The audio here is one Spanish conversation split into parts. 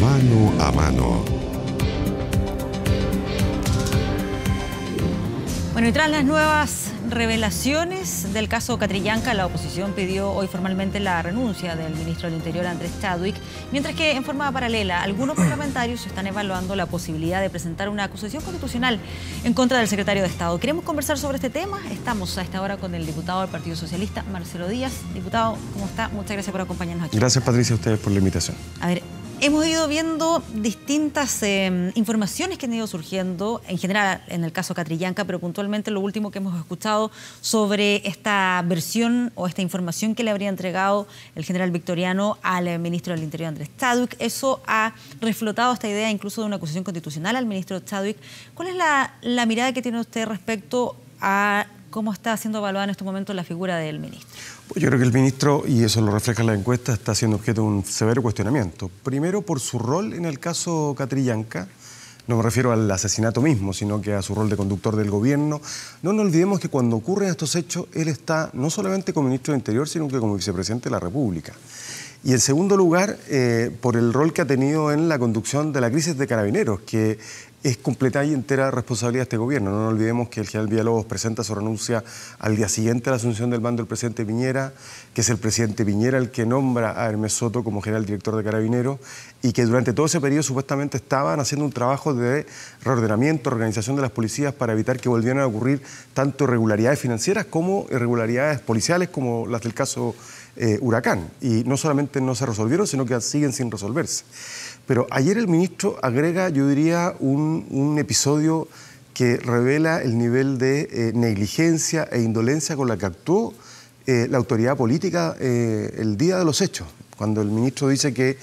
Mano a Mano. Bueno, y tras las nuevas revelaciones del caso Catrillanca, la oposición pidió hoy formalmente la renuncia del ministro del Interior, Andrés Chadwick, mientras que en forma paralela algunos parlamentarios están evaluando la posibilidad de presentar una acusación constitucional en contra del secretario de Estado. Queremos conversar sobre este tema. Estamos a esta hora con el diputado del Partido Socialista, Marcelo Díaz. Diputado, ¿cómo está? Muchas gracias por acompañarnos aquí. Gracias, Patricia, a ustedes por la invitación. A ver, hemos ido viendo distintas informaciones que han ido surgiendo, en general en el caso Catrillanca, pero puntualmente lo último que hemos escuchado sobre esta versión o esta información que le habría entregado el general Victoriano al ministro del Interior, Andrés Chadwick. Eso ha reflotado esta idea incluso de una acusación constitucional al ministro Chadwick. ¿Cuál es la mirada que tiene usted respecto a cómo está siendo evaluada en este momento la figura del ministro? Pues yo creo que el ministro, y eso lo refleja la encuesta, está siendo objeto de un severo cuestionamiento. Primero, por su rol en el caso Catrillanca. No me refiero al asesinato mismo, sino que a su rol de conductor del gobierno. No nos olvidemos que cuando ocurren estos hechos, él está no solamente como ministro del Interior, sino que como vicepresidente de la República. Y en segundo lugar, por el rol que ha tenido en la conducción de la crisis de Carabineros, que es completa y entera responsabilidad de este gobierno. No nos olvidemos que el general Villalobos presenta su renuncia al día siguiente a la asunción del mando del presidente Piñera, que es el presidente Piñera el que nombra a Hermes Soto como general director de Carabineros, y que durante todo ese periodo supuestamente estaban haciendo un trabajo de reordenamiento, organización de las policías para evitar que volvieran a ocurrir tanto irregularidades financieras como irregularidades policiales como las del caso Huracán. Y no solamente no se resolvieron, sino que siguen sin resolverse. Pero ayer el ministro agrega, yo diría, un episodio que revela el nivel de negligencia e indolencia con la que actuó la autoridad política el día de los hechos, cuando el ministro dice que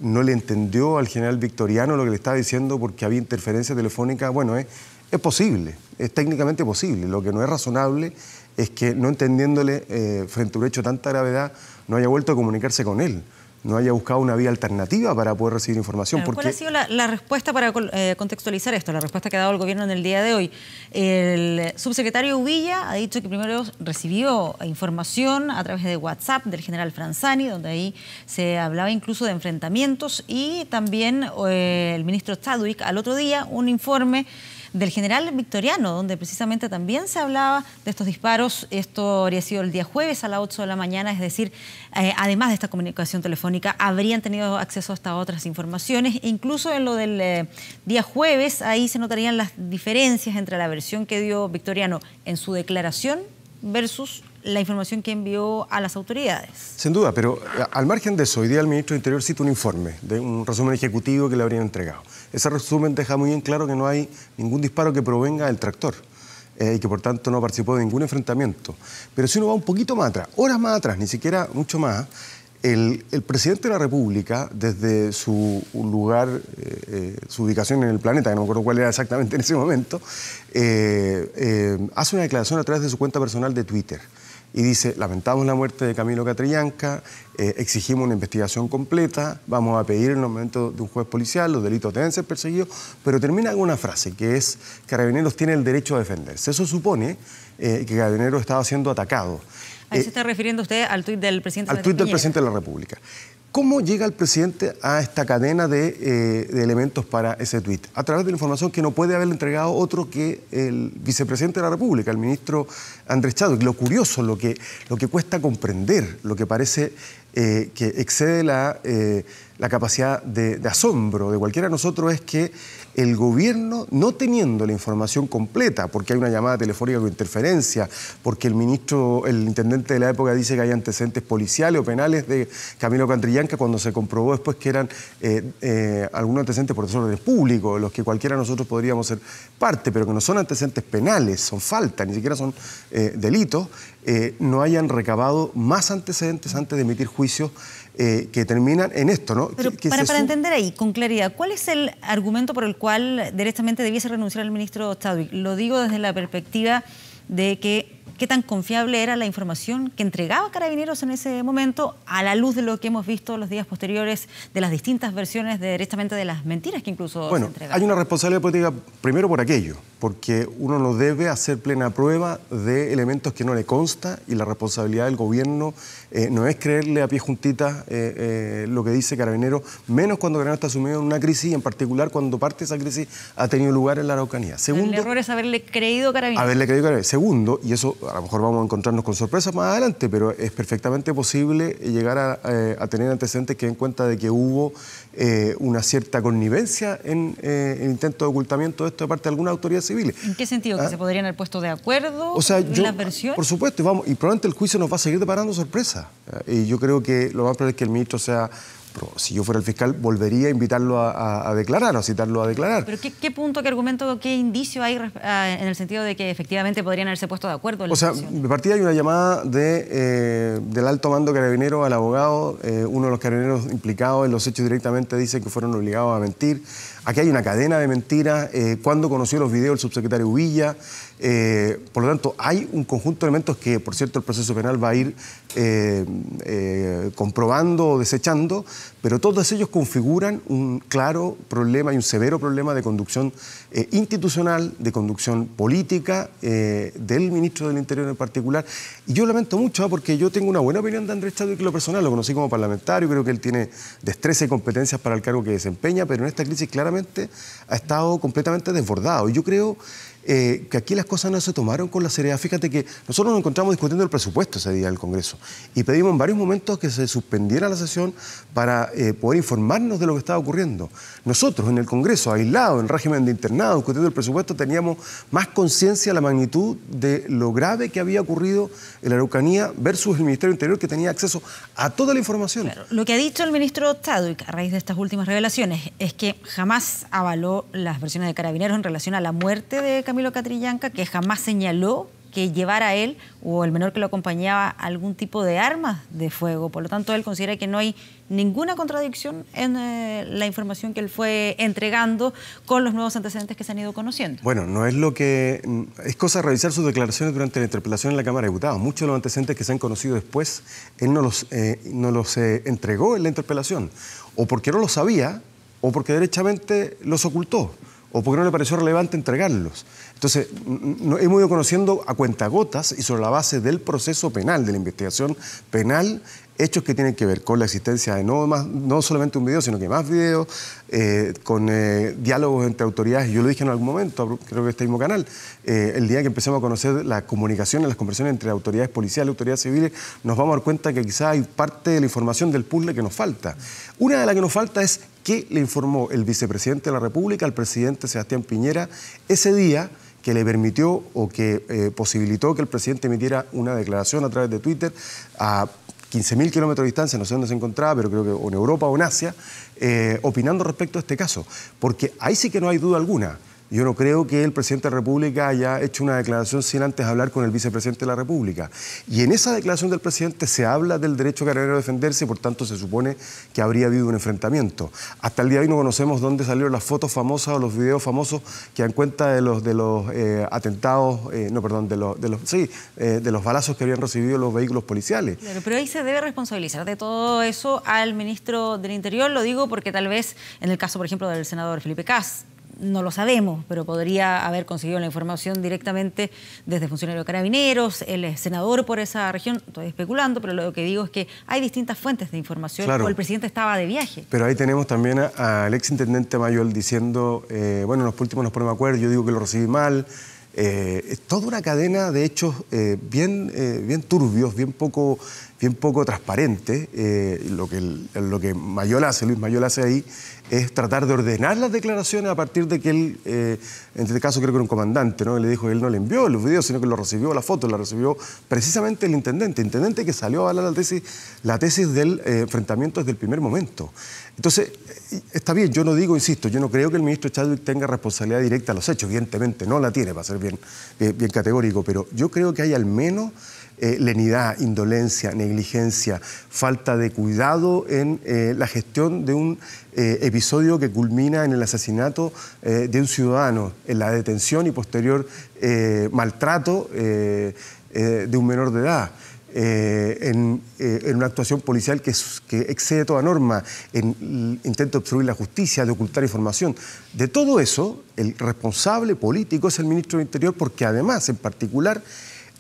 no le entendió al general Victoriano lo que le estaba diciendo porque había interferencia telefónica. Bueno, es posible, es técnicamente posible. Lo que no es razonable es que, no entendiéndole frente a un hecho de tanta gravedad, no haya vuelto a comunicarse con él, no haya buscado una vía alternativa para poder recibir información. Claro, ¿cuál ha sido la respuesta para contextualizar esto? La respuesta que ha dado el gobierno en el día de hoy. El subsecretario Uvilla ha dicho que primero recibió información a través de WhatsApp del general Franzani, donde ahí se hablaba incluso de enfrentamientos, y también el ministro Chadwick al otro día un informe del general Victoriano, donde precisamente también se hablaba de estos disparos. Esto habría sido el día jueves a las 8 de la mañana, es decir, además de esta comunicación telefónica, habrían tenido acceso hasta otras informaciones. E incluso en lo del día jueves, ahí se notarían las diferencias entre la versión que dio Victoriano en su declaración versus la información que envió a las autoridades. Sin duda, pero al margen de eso, hoy día el ministro del Interior cita un informe, de un resumen ejecutivo que le habrían entregado. Ese resumen deja muy bien claro que no hay ningún disparo que provenga del tractor y que por tanto no participó de ningún enfrentamiento. Pero si uno va un poquito más atrás, horas más atrás, ni siquiera mucho más, el presidente de la República, desde su lugar, su ubicación en el planeta, que no me acuerdo cuál era exactamente en ese momento, hace una declaración a través de su cuenta personal de Twitter. Y dice: lamentamos la muerte de Camilo Catrillanca, exigimos una investigación completa, vamos a pedir el nombramiento de un juez policial, los delitos deben ser perseguidos, pero termina con una frase que es: Carabineros tiene el derecho a defenderse. Eso supone que Carabineros estaba siendo atacado. Ahí se está refiriendo usted al tuit del presidente al tuit del presidente de la República. ¿Cómo llega el presidente a esta cadena de elementos para ese tuit? A través de la información que no puede haberle entregado otro que el vicepresidente de la República, el ministro Andrés Chadwick. Lo curioso, lo que cuesta comprender, lo que parece que excede la capacidad de asombro de cualquiera de nosotros, es que el gobierno, no teniendo la información completa, porque hay una llamada telefónica con interferencia, porque el intendente de la época dice que hay antecedentes policiales o penales de Camilo Catrillanca, cuando se comprobó después que eran algunos antecedentes por desorden público, de los que cualquiera de nosotros podríamos ser parte, pero que no son antecedentes penales, son faltas, ni siquiera son delitos, no hayan recabado más antecedentes antes de emitir juicios que terminan en esto, ¿no? Pero para entender ahí, con claridad, ¿cuál es el argumento por el cual directamente debiese renunciar el ministro Chadwick? Lo digo desde la perspectiva de que qué tan confiable era la información que entregaba Carabineros en ese momento, a la luz de lo que hemos visto los días posteriores, de las distintas versiones directamente de las mentiras que incluso se entregaban. Hay una responsabilidad política primero por aquello, porque uno no debe hacer plena prueba de elementos que no le consta, y la responsabilidad del gobierno no es creerle a pie juntitas lo que dice Carabineros, menos cuando Carabineros está sumido en una crisis, y en particular cuando parte de esa crisis ha tenido lugar en la Araucanía. Segundo, el error es haberle creído Carabineros. Haberle creído Carabineros. Segundo, y eso a lo mejor vamos a encontrarnos con sorpresas más adelante, pero es perfectamente posible llegar a tener antecedentes que den cuenta de que hubo una cierta connivencia en el intento de ocultamiento de esto de parte de algunas autoridades civiles. ¿En qué sentido? ¿Que se podrían haber puesto de acuerdo en las versiones? Por supuesto, y probablemente el juicio nos va a seguir deparando sorpresas. Y yo creo que lo más probable es que el ministro sea... Pero si yo fuera el fiscal, volvería a invitarlo a declarar, o a citarlo a declarar. ¿Pero qué punto, qué argumento, qué indicio hay en el sentido de que efectivamente podrían haberse puesto de acuerdo? O sea, de partida hay una llamada del alto mando carabinero al abogado. Uno de los carabineros implicados en los hechos directamente dice que fueron obligados a mentir. Aquí hay una cadena de mentiras. Cuando conoció los videos el subsecretario Uvilla. Por lo tanto, hay un conjunto de elementos que, por cierto, el proceso penal va a ir comprobando o desechando, pero todos ellos configuran un claro problema y un severo problema de conducción institucional, de conducción política del ministro del Interior en particular. Y yo lamento mucho, porque yo tengo una buena opinión de Andrés Chadwick en lo personal, lo conocí como parlamentario, creo que él tiene destreza y competencias para el cargo que desempeña, pero en esta crisis claramente ha estado completamente desbordado. Y yo creo que aquí las cosas no se tomaron con la seriedad. Fíjate que nosotros nos encontramos discutiendo el presupuesto ese día del Congreso y pedimos en varios momentos que se suspendiera la sesión para poder informarnos de lo que estaba ocurriendo. Nosotros en el Congreso, aislados, en régimen de internado, discutiendo el presupuesto, teníamos más conciencia de la magnitud de lo grave que había ocurrido en la Araucanía versus el Ministerio del Interior, que tenía acceso a toda la información. Claro, lo que ha dicho el ministro Chadwick a raíz de estas últimas revelaciones es que jamás avaló las versiones de Carabineros en relación a la muerte de Camilo Catrillanca, que jamás señaló que llevara a él o el menor que lo acompañaba algún tipo de armas de fuego. Por lo tanto, él considera que no hay ninguna contradicción en la información que él fue entregando con los nuevos antecedentes que se han ido conociendo. Bueno, no es lo que... Es cosa de revisar sus declaraciones durante la interpelación en la Cámara de Diputados. Muchos de los antecedentes que se han conocido después, él no los entregó en la interpelación. O porque no los sabía, o porque derechamente los ocultó, o porque no le pareció relevante entregarlos. Entonces, hemos ido conociendo a cuentagotas y sobre la base del proceso penal, de la investigación penal, hechos que tienen que ver con la existencia de no solamente un video, sino que más videos, con diálogos entre autoridades. Yo lo dije en algún momento, creo que este mismo canal, el día que empecemos a conocer las conversaciones entre autoridades policiales y autoridades civiles, nos vamos a dar cuenta que quizás hay parte de la información del puzzle que nos falta. Una de las que nos falta es qué le informó el vicepresidente de la República al presidente Sebastián Piñera ese día, que le permitió o que posibilitó que el presidente emitiera una declaración a través de Twitter a 15.000 kilómetros de distancia, no sé dónde se encontraba, pero creo que o en Europa o en Asia, opinando respecto a este caso. Porque ahí sí que no hay duda alguna. Yo no creo que el presidente de la República haya hecho una declaración sin antes hablar con el vicepresidente de la República. Y en esa declaración del presidente se habla del derecho carabinero a defenderse y por tanto se supone que habría habido un enfrentamiento. Hasta el día de hoy no conocemos dónde salieron las fotos famosas o los videos famosos que dan cuenta de los atentados, de los balazos que habían recibido los vehículos policiales. Claro, pero ahí se debe responsabilizar de todo eso al ministro del Interior. Lo digo porque tal vez en el caso, por ejemplo, del senador Felipe Kast, no lo sabemos, pero podría haber conseguido la información directamente desde funcionarios carabineros, él es senador por esa región, estoy especulando, pero lo que digo es que hay distintas fuentes de información, claro, o el presidente estaba de viaje. Pero ahí tenemos también al exintendente Mayol diciendo, bueno, los últimos nos ponemos de acuerdo, yo digo que lo recibí mal. Es toda una cadena de hechos bien turbios, bien poco transparentes. Lo que Mayol hace, Luis Mayol hace ahí, es tratar de ordenar las declaraciones a partir de que él, en este caso creo que era un comandante, ¿no? Le dijo que él no le envió los videos, sino que lo recibió, la foto la recibió precisamente el intendente que salió a hablar la tesis del enfrentamiento desde el primer momento. Entonces, está bien, yo no digo, insisto, yo no creo que el ministro Chadwick tenga responsabilidad directa a los hechos, evidentemente no la tiene, para ser bien categórico, pero yo creo que hay al menos lenidad, indolencia, negligencia, falta de cuidado en la gestión de un episodio que culmina en el asesinato de un ciudadano, en la detención y posterior maltrato de un menor de edad, en una actuación policial que excede toda norma, en el intento de obstruir la justicia, de ocultar información. De todo eso, el responsable político es el ministro del Interior, porque además, en particular,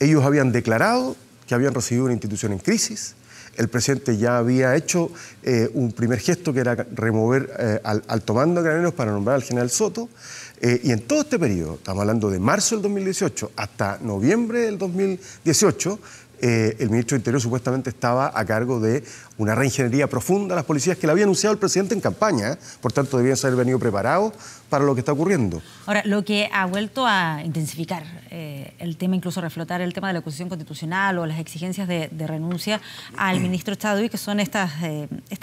ellos habían declarado que habían recibido una institución en crisis. El presidente ya había hecho un primer gesto, que era remover al alto mando de Carabineros para nombrar al general Soto. Y en todo este periodo, estamos hablando de marzo del 2018 hasta noviembre del 2018, el ministro del Interior supuestamente estaba a cargo de una reingeniería profunda a las policías que le había anunciado el presidente en campaña, por tanto debían haber venido preparados para lo que está ocurriendo. Ahora, lo que ha vuelto a intensificar el tema, incluso reflotar el tema de la acusación constitucional o las exigencias de renuncia al ministro Chadwick, que son esta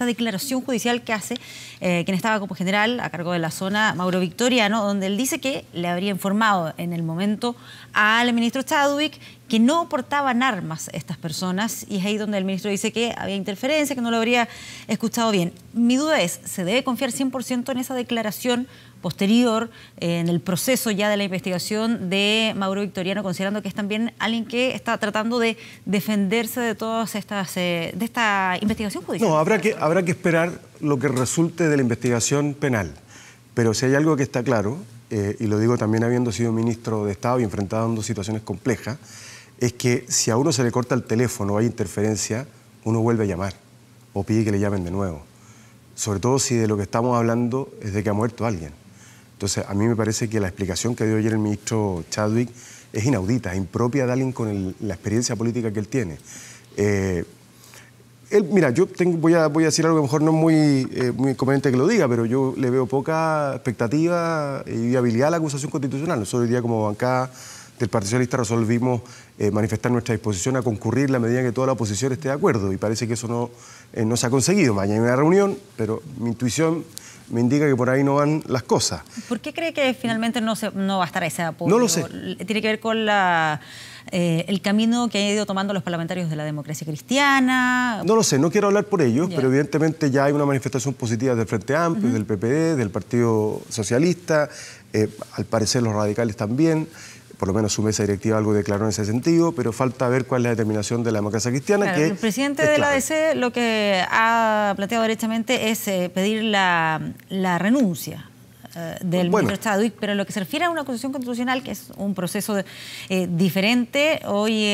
declaración judicial que hace quien estaba como general a cargo de la zona, Mauro Victoriano, donde él dice que le habría informado en el momento al ministro Chadwick que no portaban armas estas personas, y es ahí donde el ministro dice que había interferencia, que no lo habría escuchado bien. Mi duda es, ¿se debe confiar 100% en esa declaración posterior, en el proceso ya de la investigación de Mauro Victoriano, considerando que es también alguien que está tratando de defenderse de todas estas, de esta investigación judicial? No, habrá que esperar lo que resulte de la investigación penal. Pero si hay algo que está claro, y lo digo también habiendo sido ministro de Estado y enfrentando situaciones complejas, es que si a uno se le corta el teléfono o hay interferencia, uno vuelve a llamar o pide que le llamen de nuevo. Sobre todo si de lo que estamos hablando es de que ha muerto alguien. Entonces, a mí me parece que la explicación que dio ayer el ministro Chadwick es inaudita, es impropia de alguien con la experiencia política que él tiene. Mira, voy a decir algo que a lo mejor no es muy conveniente que lo diga, pero yo le veo poca expectativa y viabilidad a la acusación constitucional. Nosotros hoy día, como bancada del Partido Socialista, resolvimos manifestar nuestra disposición a concurrir en la medida que toda la oposición esté de acuerdo, y parece que eso no se ha conseguido. Mañana hay una reunión, pero mi intuición me indica que por ahí no van las cosas. ¿Por qué cree que finalmente no va a estar ese apoyo? No lo sé. ¿Tiene que ver con el camino que han ido tomando los parlamentarios de la democracia cristiana? No lo sé, no quiero hablar por ellos, Ya. pero evidentemente ya hay una manifestación positiva del Frente Amplio, del PPD, del Partido Socialista, al parecer los radicales también. Por lo menos su mesa directiva algo declaró en ese sentido, pero falta ver cuál es la determinación de la democracia cristiana. Claro, el presidente de la ADC lo que ha planteado derechamente es pedir la renuncia del ministro Chadwick, pero en lo que se refiere a una acusación constitucional, que es un proceso diferente, hoy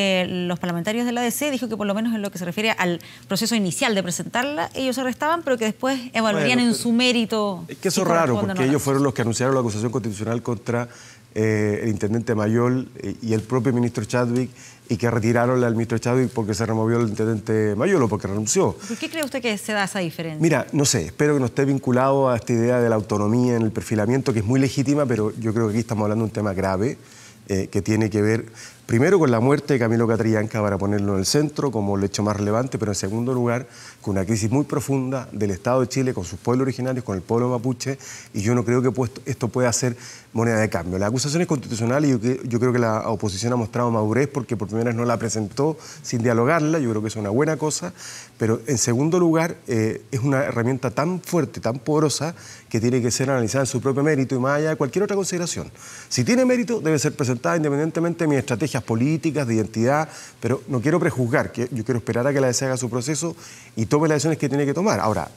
los parlamentarios de la ADC dijo que por lo menos en lo que se refiere al proceso inicial de presentarla, ellos se restaban, pero que después evaluarían en su mérito. Es que eso es raro, porque ellos fueron los que anunciaron la acusación constitucional contra el intendente Mayol y el propio ministro Chadwick, y que retiraron al ministro Chadwick porque se removió el intendente Mayol o porque renunció. ¿Por qué cree usted que se da esa diferencia? Mira, no sé, espero que no esté vinculado a esta idea de la autonomía en el perfilamiento, que es muy legítima, pero yo creo que aquí estamos hablando de un tema grave que tiene que ver primero con la muerte de Camilo Catrillanca, para ponerlo en el centro como el hecho más relevante, pero en segundo lugar con una crisis muy profunda del Estado de Chile con sus pueblos originarios, con el pueblo mapuche, y yo no creo que esto pueda ser moneda de cambio. La acusación es constitucional, y yo creo que la oposición ha mostrado madurez porque por primera vez no la presentó sin dialogarla. Yo creo que es una buena cosa, pero en segundo lugar es una herramienta tan fuerte, tan poderosa, que tiene que ser analizada en su propio mérito y más allá de cualquier otra consideración. Si tiene mérito, debe ser presentada independientemente de mis estrategias políticas, de identidad, pero no quiero prejuzgar, que yo quiero esperar a que la DC haga su proceso y tome las decisiones que tiene que tomar. Ahora,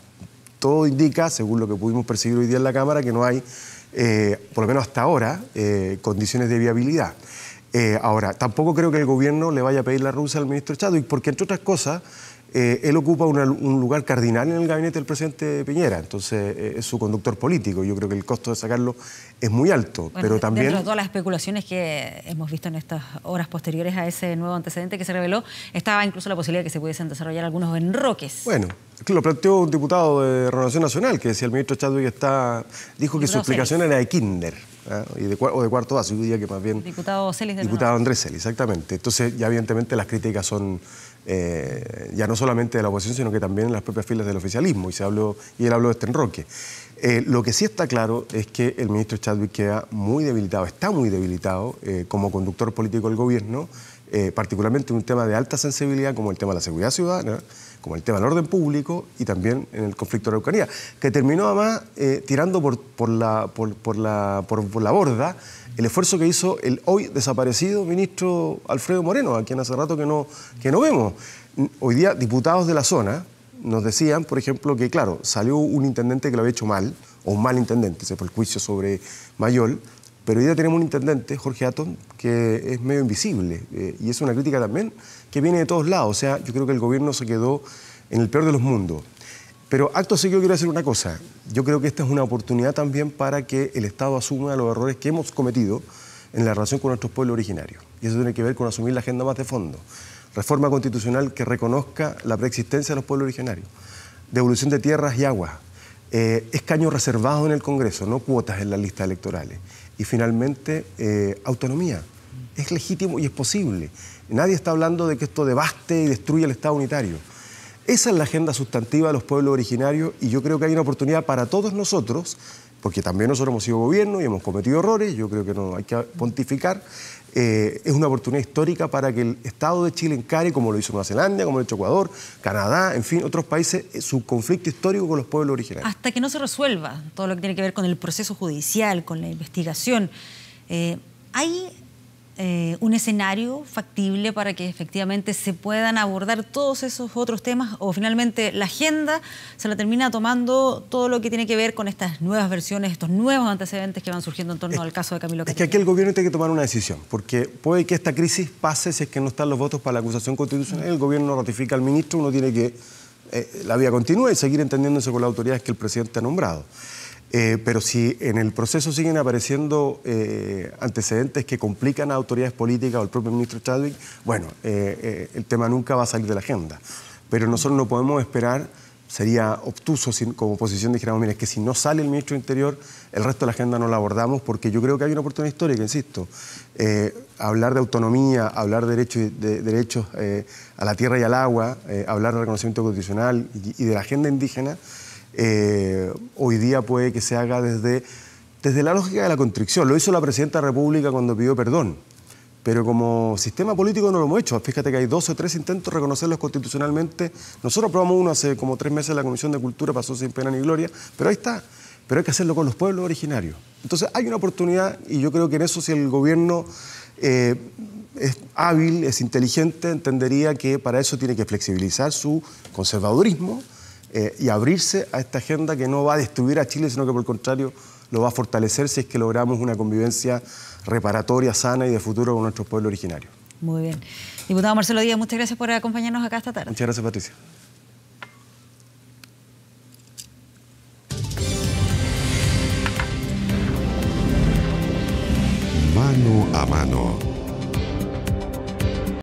todo indica, según lo que pudimos percibir hoy día en la Cámara, que no hay, por lo menos hasta ahora, condiciones de viabilidad. Ahora, tampoco creo que el gobierno le vaya a pedir la renuncia al ministro Chadwick, porque entre otras cosas, él ocupa un lugar cardinal en el gabinete del presidente Piñera, entonces es su conductor político. Yo creo que el costo de sacarlo es muy alto, bueno, pero también... Dentro de todas las especulaciones que hemos visto en estas horas posteriores a ese nuevo antecedente que se reveló, estaba incluso la posibilidad de que se pudiesen desarrollar algunos enroques. Bueno, lo planteó un diputado de Renovación Nacional, que decía el ministro Chadwick dijo que su explicación era de kinder, o de cuarto básico, diría que más bien... Diputado Celis de Diputado Andrés Celis, exactamente. Entonces, ya evidentemente las críticas son ya no solamente de la oposición, sino que también en las propias filas del oficialismo, y él habló de este enroque. Lo que sí está claro es que el ministro Chadwick queda muy debilitado, está muy debilitado como conductor político del gobierno, particularmente en un tema de alta sensibilidad como el tema de la seguridad ciudadana, como el tema del orden público y también en el conflicto de la Araucanía, que terminó además tirando por la borda el esfuerzo que hizo el hoy desaparecido ministro Alfredo Moreno, a quien hace rato que no vemos. Hoy día diputados de la zona nos decían, por ejemplo, que claro, salió un intendente que lo había hecho mal, o un mal intendente, se fue el juicio sobre Mayol, pero hoy día tenemos un intendente, Jorge Atón, que es medio invisible, y es una crítica también que viene de todos lados. O sea, yo creo que el gobierno se quedó en el peor de los mundos. Pero acto seguido quiero decir una cosa, yo creo que esta es una oportunidad también para que el Estado asuma los errores que hemos cometido en la relación con nuestros pueblos originarios. Y eso tiene que ver con asumir la agenda más de fondo. Reforma constitucional que reconozca la preexistencia de los pueblos originarios. Devolución de tierras y aguas. Escaños reservados en el Congreso, no cuotas en las listas electorales. Y finalmente, autonomía. Es legítimo y es posible. Nadie está hablando de que esto devaste y destruya el Estado unitario. Esa es la agenda sustantiva de los pueblos originarios y yo creo que hay una oportunidad para todos nosotros, porque también nosotros hemos sido gobierno y hemos cometido errores, yo creo que no hay que pontificar. Es una oportunidad histórica para que el Estado de Chile encare, como lo hizo Nueva Zelanda, como lo ha hecho Ecuador, Canadá, en fin, otros países, su conflicto histórico con los pueblos originarios. Hasta que no se resuelva todo lo que tiene que ver con el proceso judicial, con la investigación, ¿hay un escenario factible para que efectivamente se puedan abordar todos esos otros temas o finalmente la agenda se la termina tomando todo lo que tiene que ver con estas nuevas versiones, estos nuevos antecedentes que van surgiendo en torno al caso de Camilo Catrillanca? Es que aquí el gobierno tiene que tomar una decisión, porque puede que esta crisis pase si es que no están los votos para la acusación constitucional, el gobierno ratifica al ministro, uno tiene que, la vía continúa y seguir entendiéndose con las autoridades que el presidente ha nombrado. Pero si en el proceso siguen apareciendo antecedentes que complican a autoridades políticas o al propio ministro Chadwick, bueno, el tema nunca va a salir de la agenda. Pero nosotros no podemos esperar, sería obtuso si como oposición dijéramos, mira, es que si no sale el ministro de Interior, el resto de la agenda no la abordamos, porque yo creo que hay una oportunidad histórica, insisto. Hablar de autonomía, hablar de derechos a la tierra y al agua, hablar de reconocimiento constitucional y de la agenda indígena, hoy día puede que se haga desde la lógica de la contrición. Lo hizo la Presidenta de la República cuando pidió perdón, pero como sistema político no lo hemos hecho. Fíjate que hay 2 o 3 intentos de reconocerlos constitucionalmente. Nosotros aprobamos uno hace como 3 meses en la Comisión de Cultura, pasó sin pena ni gloria, pero ahí está. Pero hay que hacerlo con los pueblos originarios. Entonces hay una oportunidad y yo creo que en eso si el gobierno es hábil, es inteligente, entendería que para eso tiene que flexibilizar su conservadurismo, y abrirse a esta agenda que no va a destruir a Chile, sino que por el contrario lo va a fortalecer si es que logramos una convivencia reparatoria, sana y de futuro con nuestros pueblos originarios. Muy bien. Diputado Marcelo Díaz, muchas gracias por acompañarnos acá esta tarde. Muchas gracias, Patricia. Mano a mano.